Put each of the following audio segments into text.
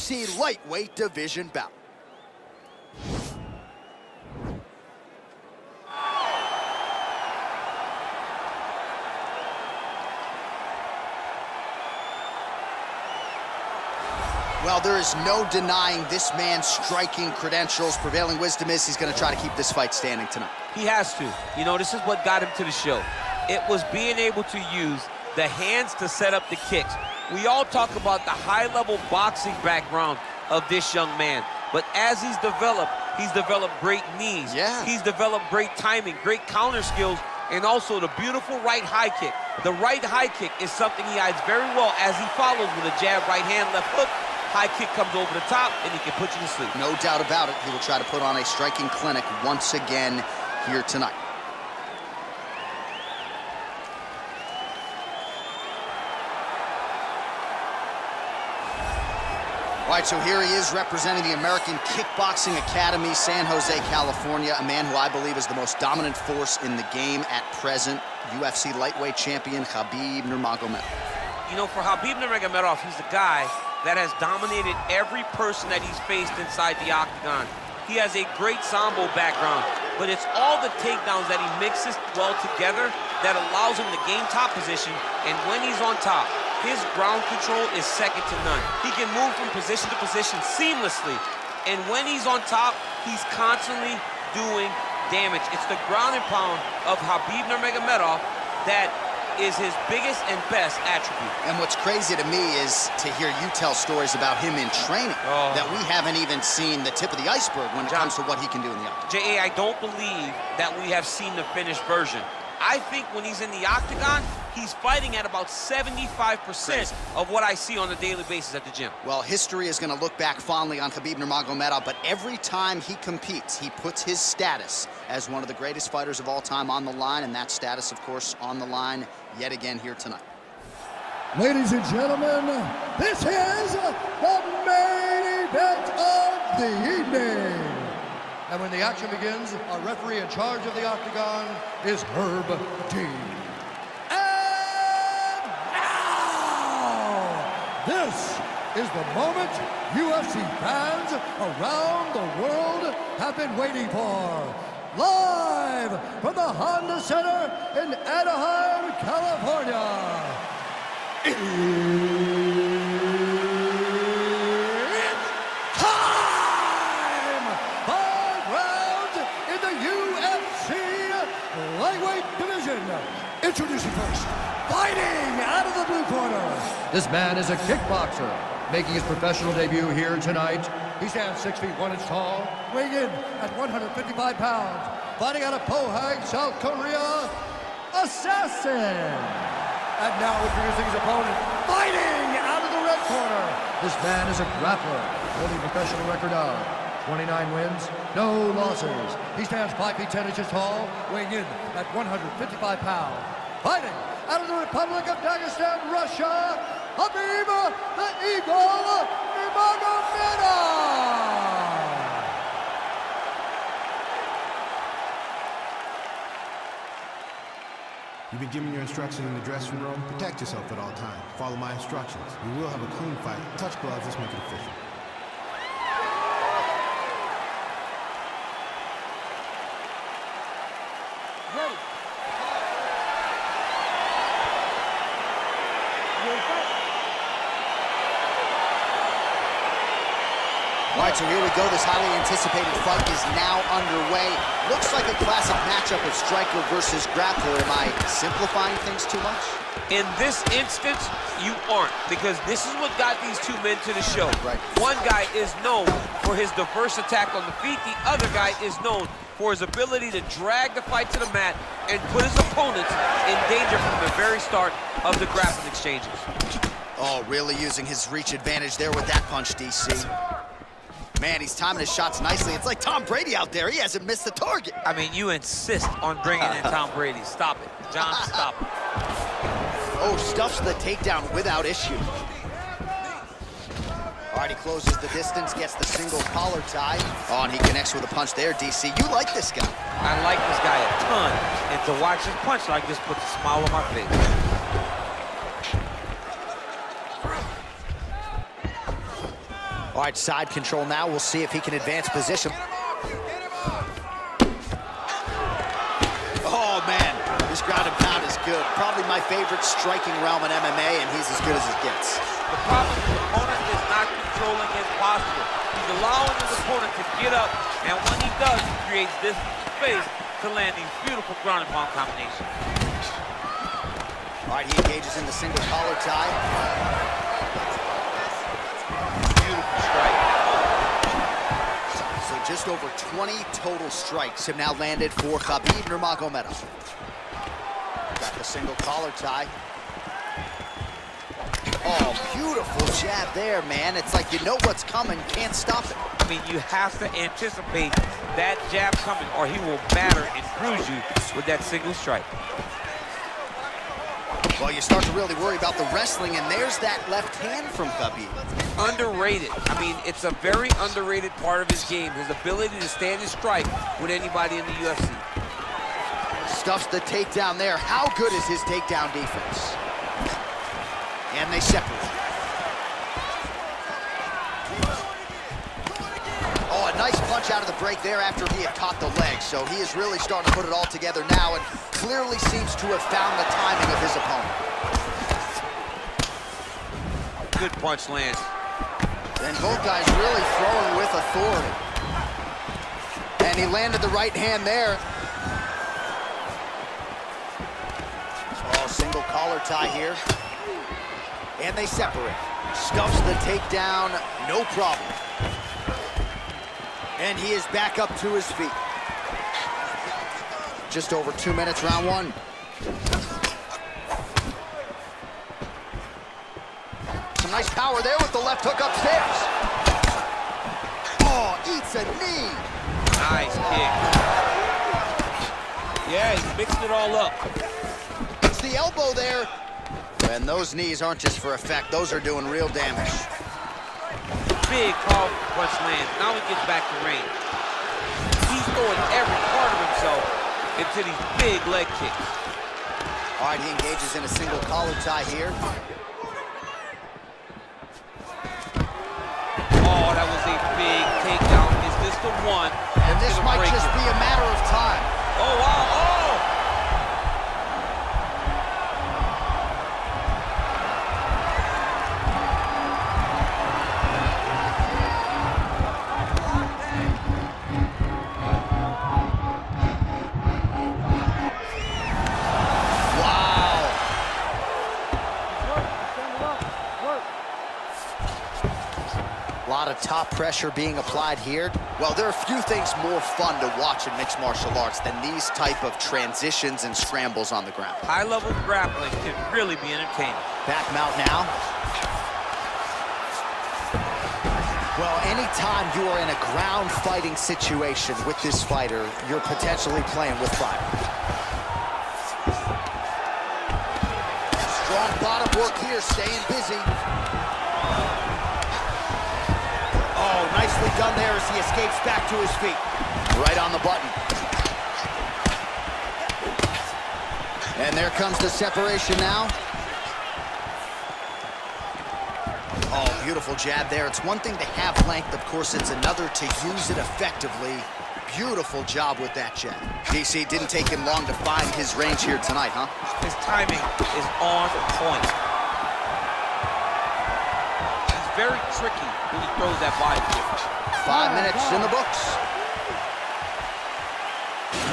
UFC lightweight division bout. Well, there is no denying this man's striking credentials. Prevailing wisdom is he's going to try to keep this fight standing tonight. He has to. You know, this is what got him to the show. It was being able to use the hands to set up the kicks. We all talk about the high-level boxing background of this young man. But as he's developed great knees. Yeah. He's developed great timing, great counter skills, and also the beautiful right high kick. The right high kick is something he hides very well as he follows with a jab, right hand, left hook. High kick comes over the top, and he can put you to sleep. No doubt about it. He will try to put on a striking clinic once again here tonight. All right, so here he is representing the American Kickboxing Academy, San Jose, California, a man who I believe is the most dominant force in the game at present, UFC lightweight champion Khabib Nurmagomedov. You know, for Khabib Nurmagomedov, he's the guy that has dominated every person that he's faced inside the octagon. He has a great Sambo background, but it's all the takedowns that he mixes well together that allows him to gain top position, and when he's on top, his ground control is second to none. He can move from position to position seamlessly, and when he's on top, he's constantly doing damage. It's the ground and pound of Khabib Nurmagomedov that is his biggest and best attribute. And what's crazy to me is to hear you tell stories about him in training that we haven't even seen the tip of the iceberg when it comes to what he can do in the octagon. J.A., I don't believe that we have seen the finished version. I think when he's in the octagon, he's fighting at about 75% of what I see on a daily basis at the gym. Well, history is going to look back fondly on Khabib Nurmagomedov, but every time he competes, he puts his status as one of the greatest fighters of all time on the line, and that status, of course, on the line yet again here tonight. Ladies and gentlemen, this is the main event of the evening. And when the action begins, our referee in charge of the octagon is Herb Dean. And now, this is the moment UFC fans around the world have been waiting for. Live from the Honda Center in Anaheim, California. Introducing first, fighting out of the blue corner. This man is a kickboxer, making his professional debut here tonight. He stands 6 feet 1 inch tall, weighing in at 155 pounds. Fighting out of Pohang, South Korea, Assassin. And now introducing his opponent, fighting out of the red corner. This man is a grappler, holding a professional record of 29 wins, no losses. He stands 5 feet 10 inches tall, weighing in at 155 pounds. Fighting out of the Republic of Dagestan, Russia, Khabib the Eagle Nurmagomedov. You've been given your instructions in the dressing room. Protect yourself at all times. Follow my instructions. We will have a clean fight. Touch gloves, let's make it official. Ready. All right, so here we go. This highly anticipated fight is now underway. Looks like a classic matchup of striker versus grappler. Am I simplifying things too much? In this instance, you aren't, because this is what got these two men to the show. Right. One guy is known for his diverse attack on the feet. The other guy is known for his ability to drag the fight to the mat and put his opponents in danger from the very start of the grappling exchanges. Oh, really using his reach advantage there with that punch, DC. Man, he's timing his shots nicely. It's like Tom Brady out there. He hasn't missed the target. I mean, you insist on bringing in Tom Brady. Stop it. John, stop it. Oh, stuffs the takedown without issue. All right, he closes the distance, gets the single collar tie. Oh, and he connects with a punch there, DC. You like this guy. I like this guy a ton. And to watch him punch like this puts a smile on my face. All right, side control now. We'll see if he can advance position. Oh, man, this ground and pound is good. Probably my favorite striking realm in MMA, and he's as good as it gets. The problem is the opponent is not controlling his posture. He's allowing his opponent to get up, and when he does, he creates this space to land these beautiful ground and pound combinations. All right, he engages in the single collar tie. Beautiful strike. So just over 20 total strikes have now landed for Khabib Nurmagomedov. Got the single collar tie. Oh, beautiful jab there, man. It's like you know what's coming, can't stop it. I mean, you have to anticipate that jab coming, or he will batter and bruise you with that single strike. Well, you start to really worry about the wrestling, and there's that left hand from Khabib. Underrated. I mean, it's a very underrated part of his game, his ability to stand and strike with anybody in the UFC. Stuffs the takedown there. How good is his takedown defense? And they separate. Oh, a nice punch out of the break there after he had caught the leg. So he is really starting to put it all together now and clearly seems to have found the timing of his opponent. Good punch lands. And both guys really throwing with authority. And he landed the right hand there. Oh, single collar tie here. And they separate. Stuffs the takedown, no problem. And he is back up to his feet. Just over 2 minutes, round one. Some nice power there with the left hook upstairs. Oh, eats a knee. Nice kick. Yeah, he's mixing it all up. It's the elbow there. And those knees aren't just for effect. Those are doing real damage. Big powerful punch lands. Now he gets back to range. He's throwing every part of himself into these big leg kicks. All right, he engages in a single collar tie here. Oh, that was a big takedown. Is this the one? And this might just be a matter of time. Oh, wow. Oh! A lot of top pressure being applied here. Well, there are a few things more fun to watch in mixed martial arts than these type of transitions and scrambles on the ground. High-level grappling can really be entertaining. Back mount now. Well, anytime you are in a ground fighting situation with this fighter, you're potentially playing with fire. Strong bottom work here, staying busy. Oh, nicely done there as he escapes back to his feet. Right on the button. And there comes the separation now. Oh, beautiful jab there. It's one thing to have length, of course, it's another to use it effectively. Beautiful job with that jab. DC, didn't take him long to find his range here tonight, huh? His timing is on point. He's very tricky when he throws that body kick. 5 minutes in the books.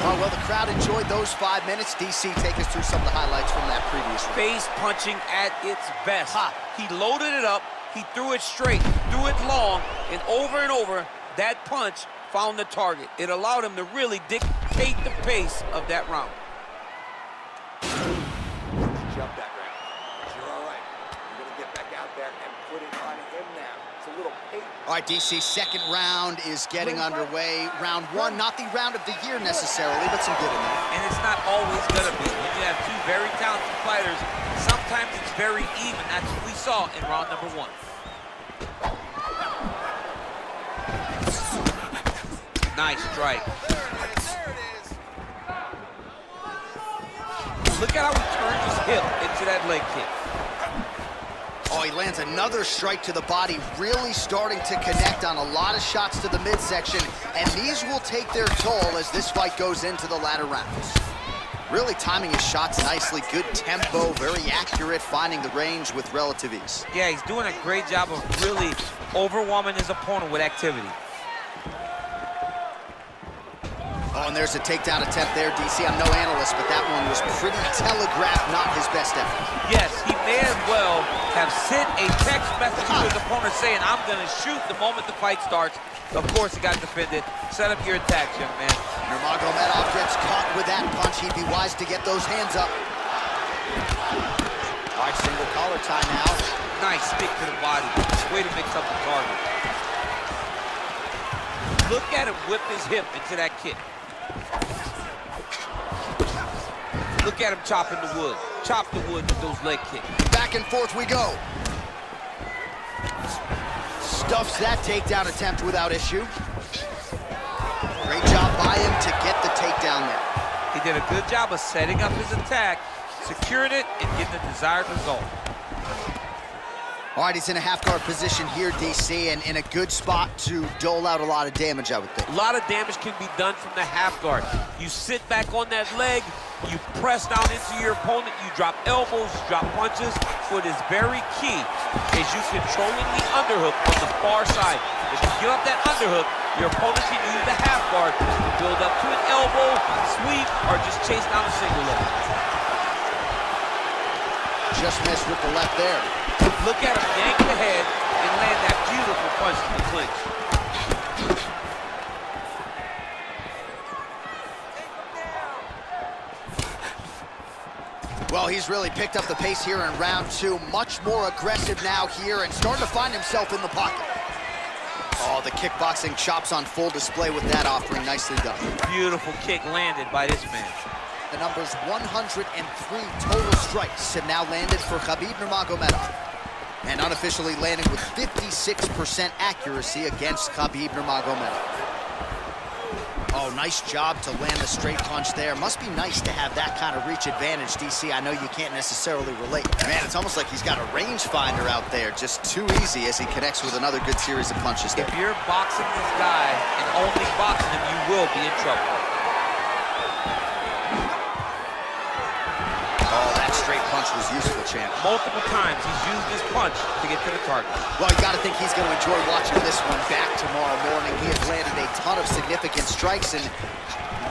Oh, well, the crowd enjoyed those 5 minutes. DC, take us through some of the highlights from that previous round. Face punching at its best. He loaded it up, he threw it straight, threw it long, and over, that punch found the target. It allowed him to really dictate the pace of that round. Jump that round. You're all right. You're going to get back out there and put it on him now. It's a little pace. All right, DC, second round is getting underway. Round one, not the round of the year necessarily, but some good in there. And it's not always gonna be. When you have two very talented fighters, sometimes it's very even. That's what we saw in round number one. Nice strike. Look at how he turns his hip into that leg kick. Oh, he lands another strike to the body, really starting to connect on a lot of shots to the midsection, and these will take their toll as this fight goes into the latter rounds. Really timing his shots nicely, good tempo, very accurate, finding the range with relative ease. Yeah, he's doing a great job of really overwhelming his opponent with activity. Oh, and there's a takedown attempt there, DC. I'm no analyst, but that one was pretty telegraphed, not his best effort. Yes, he may as well have sent a text message to his opponent saying, I'm going to shoot the moment the fight starts. Of course, he got defended. Set up your attacks, young man. Nurmagomedov gets caught with that punch. He'd be wise to get those hands up. All right, single collar tie now. Nice stick to the body. Way to mix up the target. Look at him whip his hip into that kick. Look at him chopping the wood. Chop the wood with those leg kicks. Back and forth we go. Stuffs that takedown attempt without issue. Great job by him to get the takedown there. He did a good job of setting up his attack, securing it, and getting the desired result. All right, he's in a half-guard position here, DC, and in a good spot to dole out a lot of damage, I would think. A lot of damage can be done from the half guard. You sit back on that leg, you press down into your opponent, you drop elbows, you drop punches. What is very key is you controlling the underhook on the far side. If you give up that underhook, your opponent can use the half guard to build up to an elbow, sweep, or just chase down a single leg. Just missed with the left there. Look at him yank the head and land that beautiful punch to the clinch. Well, he's really picked up the pace here in round two. Much more aggressive now here and starting to find himself in the pocket. Oh, the kickboxing chops on full display with that offering. Nicely done. Beautiful kick landed by this man. The numbers 103 total strikes have now landed for Khabib Nurmagomedov. And unofficially landing with 56% accuracy against Khabib Nurmagomedov. Oh, nice job to land the straight punch there. Must be nice to have that kind of reach advantage, DC. I know you can't necessarily relate. Man, it's almost like he's got a rangefinder out there. Just too easy as he connects with another good series of punches there. If you're boxing this guy and only boxing him, you will be in trouble. Oh, that straight punch was useful, champ. Multiple times he's used this punch to get to the target. Well, you got to think he's going to enjoy watching this one back tomorrow morning. He has landed a ton of significant strikes and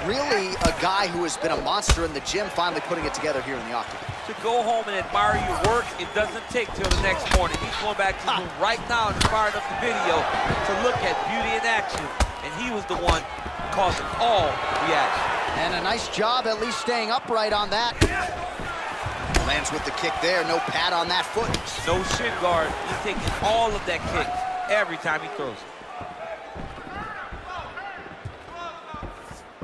really a guy who has been a monster in the gym, finally putting it together here in the octagon. To go home and admire your work, it doesn't take till the next morning. He's going back to the room right now and firing up the video to look at beauty in action. And he was the one causing all the action. And a nice job at least staying upright on that. Lands with the kick there, no pad on that foot. No shin guard. He's taking all of that kick every time he throws it.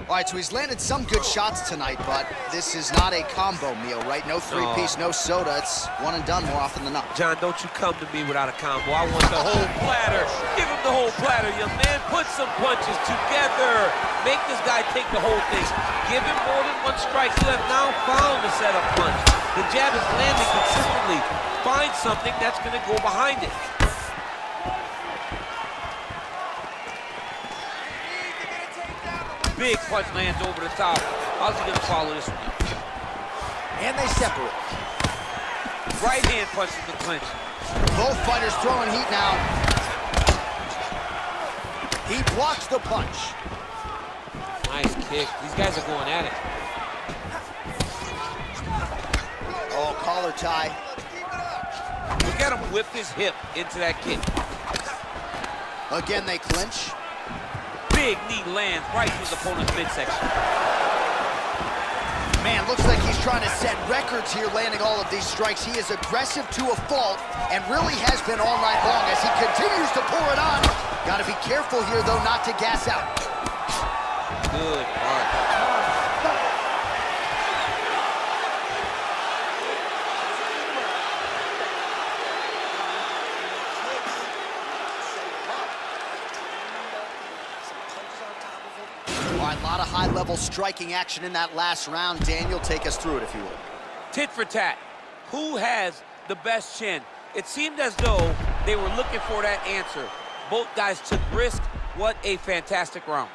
All right, so he's landed some good shots tonight, but this is not a combo meal, right? No three-piece, no soda. It's one and done more often than not. John, don't you come to me without a combo. I want the whole platter. Give him the whole platter, young man. Put some punches together. Make this guy take the whole thing. Give him more than one strike. You have now found the setup punch. The jab is landing consistently. Find something that's going to go behind it. Big punch lands over the top. How's he going to follow this one? And they separate. Right hand punch in the clinch. Both fighters throwing heat now. He blocks the punch. Nice kick. These guys are going at it. Oh, collar tie. Look at him whip his hip into that kick. Again, they clinch. Big knee lands right through his opponent's midsection. Man, looks like he's trying to set records here, landing all of these strikes. He is aggressive to a fault and really has been all night long as he continues to pour it on. Got to be careful here, though, not to gas out. Good mark. A lot of high-level striking action in that last round. Daniel, take us through it, if you will. Tit for tat. Who has the best chin? It seemed as though they were looking for that answer. Both guys took risk. What a fantastic round.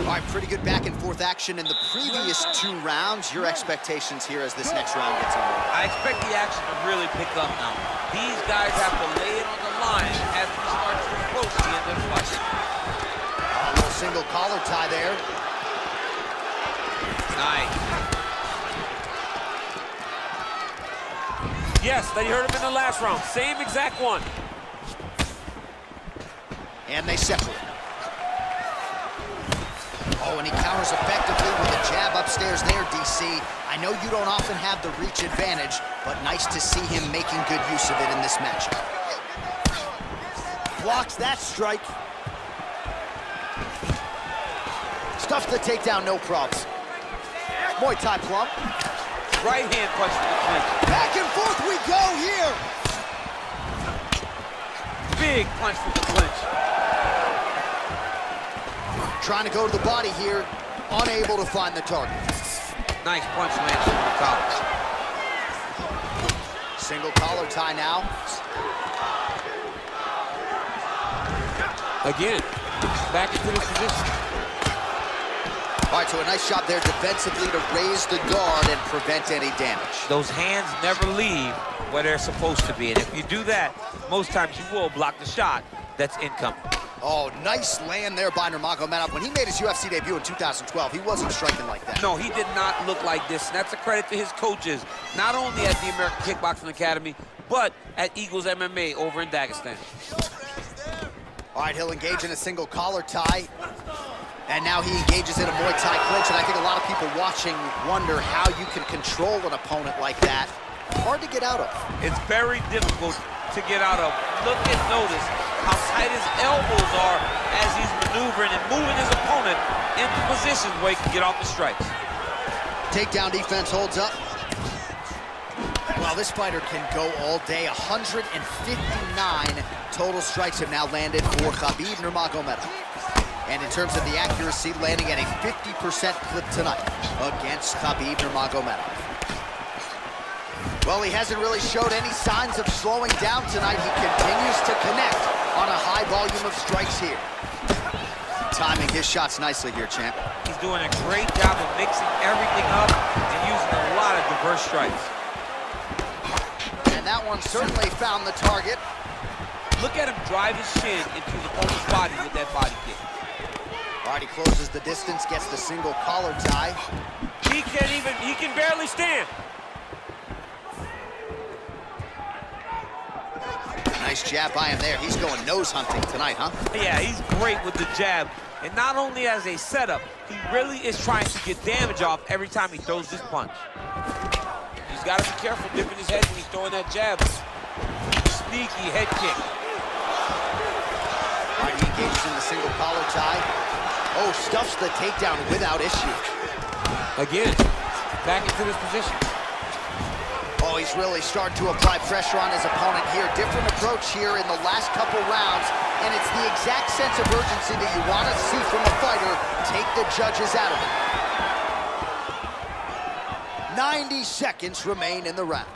All right, pretty good back and forth action in the previous 2 rounds. Your expectations here as this next round gets underway? I expect the action to really pick up now. These guys have to lay it on the line as we start to approach the end of the fight. A little single collar tie there. Nice. Yes, that you heard him in the last round. Same exact one. And they separate. Oh, and he counters effectively with a jab upstairs there, DC. I know you don't often have the reach advantage, but nice to see him making good use of it in this matchup. Blocks that strike. Stuffs the takedown, no problems. Muay Thai plum. Right hand punch to the clinch. Back and forth we go here. Big punch from the clinch. Trying to go to the body here, unable to find the target. Nice punch lands from the collar. Single collar tie now. Again, back into this position. All right, so a nice job there defensively to raise the guard and prevent any damage. Those hands never leave where they're supposed to be, and if you do that, most times you will block the shot that's incoming. Oh, nice land there by Nurmagomedov. When he made his UFC debut in 2012, he wasn't striking like that. No, he did not look like this, and that's a credit to his coaches, not only at the American Kickboxing Academy, but at Eagles MMA over in Dagestan. All right, he'll engage in a single collar tie. And now he engages in a Muay Thai clinch, and I think a lot of people watching wonder how you can control an opponent like that. Hard to get out of. It's very difficult to get out of. Look and notice how tight his elbows are as he's maneuvering and moving his opponent into positions where he can get off the strikes. Takedown defense holds up. Well, this fighter can go all day. 159 total strikes have now landed for Khabib Nurmagomedov. And in terms of the accuracy, landing at a 50% clip tonight against Khabib Nurmagomedov. Well, he hasn't really showed any signs of slowing down tonight. He continues to connect on a high volume of strikes here. Timing his shots nicely here, champ. He's doing a great job of mixing everything up and using a lot of diverse strikes. And that one certainly found the target. Look at him drive his shin into the opponent's body with that body kick. All right, he closes the distance, gets the single collar tie. He can barely stand. Nice jab by him there. He's going nose hunting tonight, huh? Yeah, he's great with the jab. And not only as a setup, he really is trying to get damage off every time he throws this punch. He's got to be careful dipping his head when he's throwing that jab. Sneaky head kick. All right, he engages in the single collar tie. Oh, stuffs the takedown without issue. Again, back into this position. Oh, he's really starting to apply pressure on his opponent here. Different approach here in the last couple rounds, and it's the exact sense of urgency that you want to see from a fighter take the judges out of it. 90 seconds remain in the round.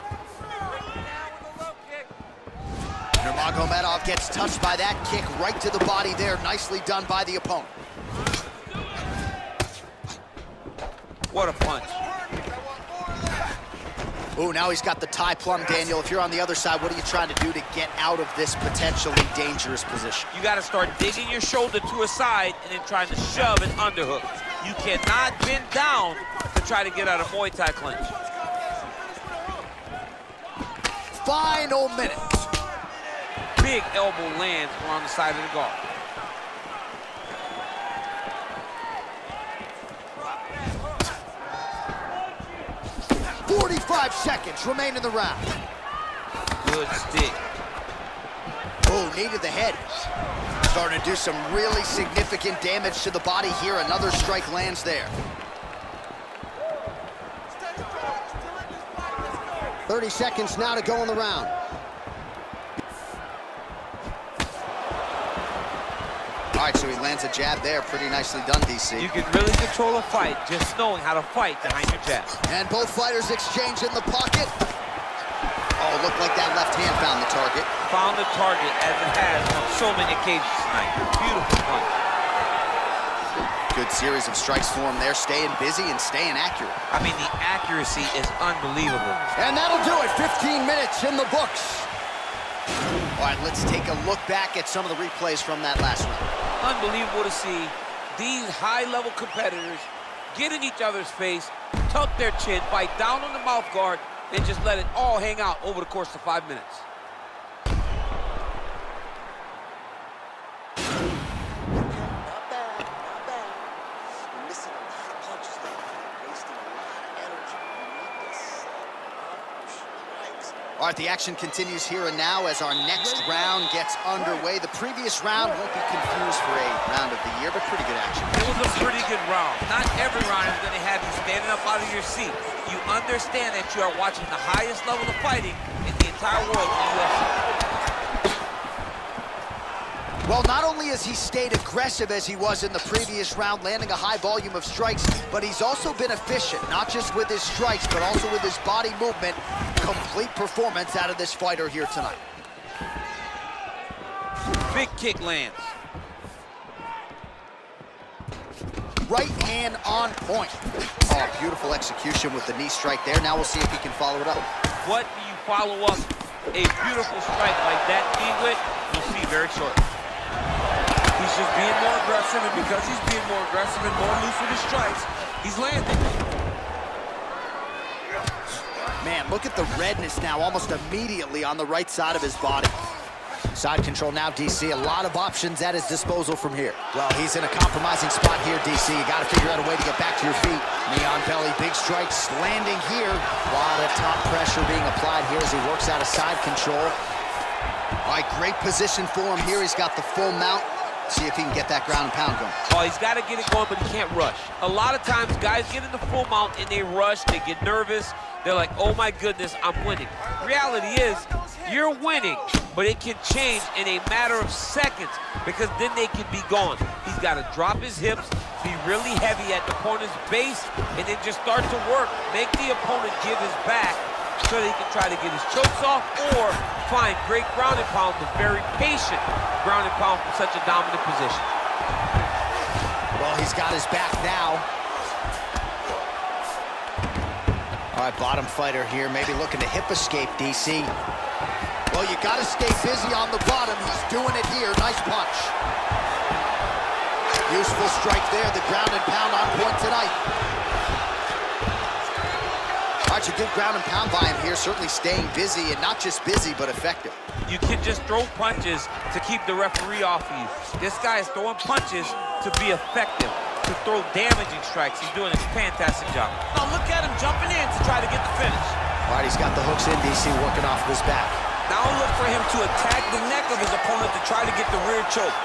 Nurmagomedov gets touched by that kick right to the body there. Nicely done by the opponent. What a punch. Oh, now he's got the tie plum, Daniel. If you're on the other side, what are you trying to do to get out of this potentially dangerous position? You got to start digging your shoulder to a side and then trying to shove an underhook. You cannot bend down to try to get out of Muay Thai clinch. Final minute. Big elbow lands around the side of the guard. .45 seconds remain in the round. Good stick. Oh, knee to the head. Starting to do some really significant damage to the body here. Another strike lands there. 30 seconds now to go in the round. All All right, so he lands a jab there. Pretty nicely done, DC. You can really control a fight just knowing how to fight behind your jab. And both fighters exchange in the pocket. Oh, looked like that left hand found the target. Found the target, as it has on so many occasions tonight. Beautiful punch. Good series of strikes for him there, staying busy and staying accurate. I mean, the accuracy is unbelievable. And that'll do it. 15 minutes in the books. All right, let's take a look back at some of the replays from that last round. Unbelievable to see these high-level competitors get in each other's face, tuck their chin, bite down on the mouth guard, and just let it all hang out over the course of 5 minutes. Not bad, not bad. You're missing a lot of punches there. Wasting a lot of energy. You need to set up strikes. All right, the action continues here and now as our next round gets underway. The previous round won't be confused for a round of the year, but pretty good action. It was a pretty good round. Not every round is going to have you standing up out of your seat. You understand that you are watching the highest level of fighting in the entire world in the UFC. Well, not only has he stayed aggressive as he was in the previous round, landing a high volume of strikes, but he's also been efficient, not just with his strikes, but also with his body movement. Complete performance out of this fighter here tonight. Big kick lands. Right hand on point. Oh, beautiful execution with the knee strike there. Now we'll see if he can follow it up. What do you follow up a beautiful strike like that knee with? You'll see very shortly. He's just being more aggressive, and because he's being more aggressive and more loose with his strikes, he's landing. Man, look at the redness now almost immediately on the right side of his body. Side control now, DC. A lot of options at his disposal from here. Well, he's in a compromising spot here, DC. You got to figure out a way to get back to your feet. Knee on belly, big strikes landing here. A lot of top pressure being applied here as he works out of side control. All right, great position for him here. He's got the full mount. See if he can get that ground and pound going. Oh, he's got to get it going, but he can't rush. A lot of times, guys get in the full mount and they rush, they get nervous. They're like, oh my goodness, I'm winning. Reality is, you're winning, but it can change in a matter of seconds because then they can be gone. He's got to drop his hips, be really heavy at the opponent's base, and then just start to work. Make the opponent give his back so that he can try to get his chokes off or find great ground and pound, but very patient ground and pound from such a dominant position. Well, he's got his back now. All right, bottom fighter here, maybe looking to hip escape, DC. Well, you got to stay busy on the bottom. He's doing it here. Nice punch. Useful strike there. The ground and pound on point tonight. All right, a good ground and pound by him here. Certainly staying busy, and not just busy, but effective. You can just throw punches to keep the referee off of you. This guy is throwing punches to be effective, to throw damaging strikes. He's doing a fantastic job. Now look at him jumping in to try to get the finish. All right, he's got the hooks in, DC, working off of his back. Now look for him to attack the neck of his opponent to try to get the rear choke.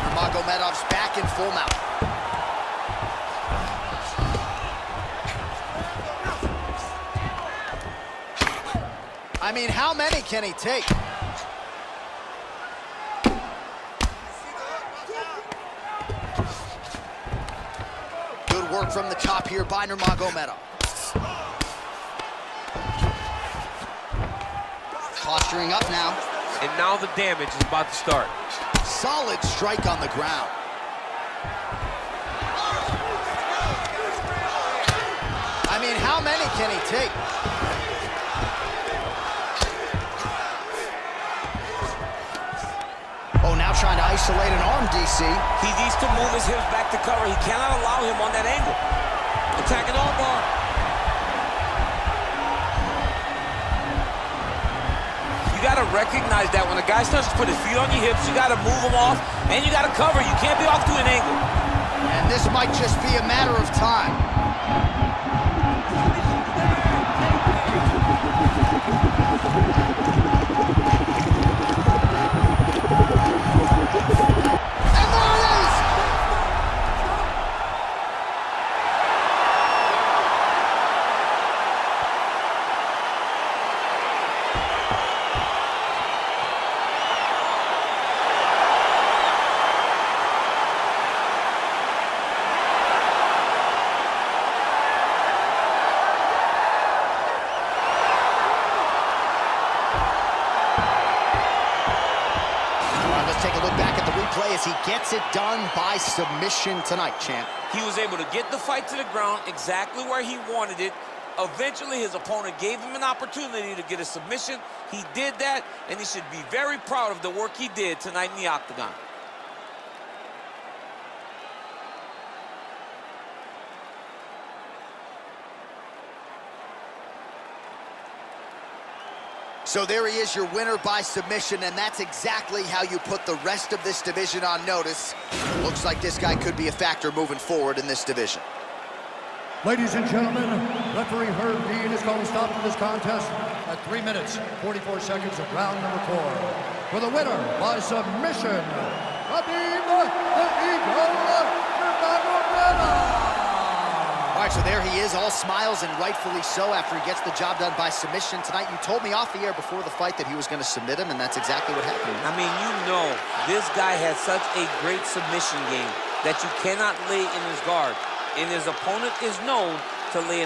Nurmagomedov's back in full mount. I mean, how many can he take? Good work from the top here by Nurmagomedov. Posturing up now. And now the damage is about to start. Solid strike on the ground. I mean, how many can he take? Oh, now trying to isolate an arm, DC. He needs to move his hips back to cover. He cannot allow him on that angle. Attacking arm bar. You got to recognize that when a guy starts to put his feet on your hips, you got to move them off, and you got to cover. You can't be off to an angle. And this might just be a matter of time. And there it is! as he gets it done by submission tonight, champ. He was able to get the fight to the ground exactly where he wanted it. Eventually, his opponent gave him an opportunity to get a submission. He did that, and he should be very proud of the work he did tonight in the octagon. So there he is, your winner by submission, and that's exactly how you put the rest of this division on notice. Looks like this guy could be a factor moving forward in this division. Ladies and gentlemen, referee Herb Dean is going to stop this contest at 3 minutes, 44 seconds of round number 4. For the winner by submission, Khabib Nurmagomedov. All right, so there he is, all smiles, and rightfully so after he gets the job done by submission tonight. You told me off the air before the fight that he was going to submit him, and that's exactly what happened. I mean, you know, this guy has such a great submission game that you cannot lay in his guard. And his opponent is known to lay in the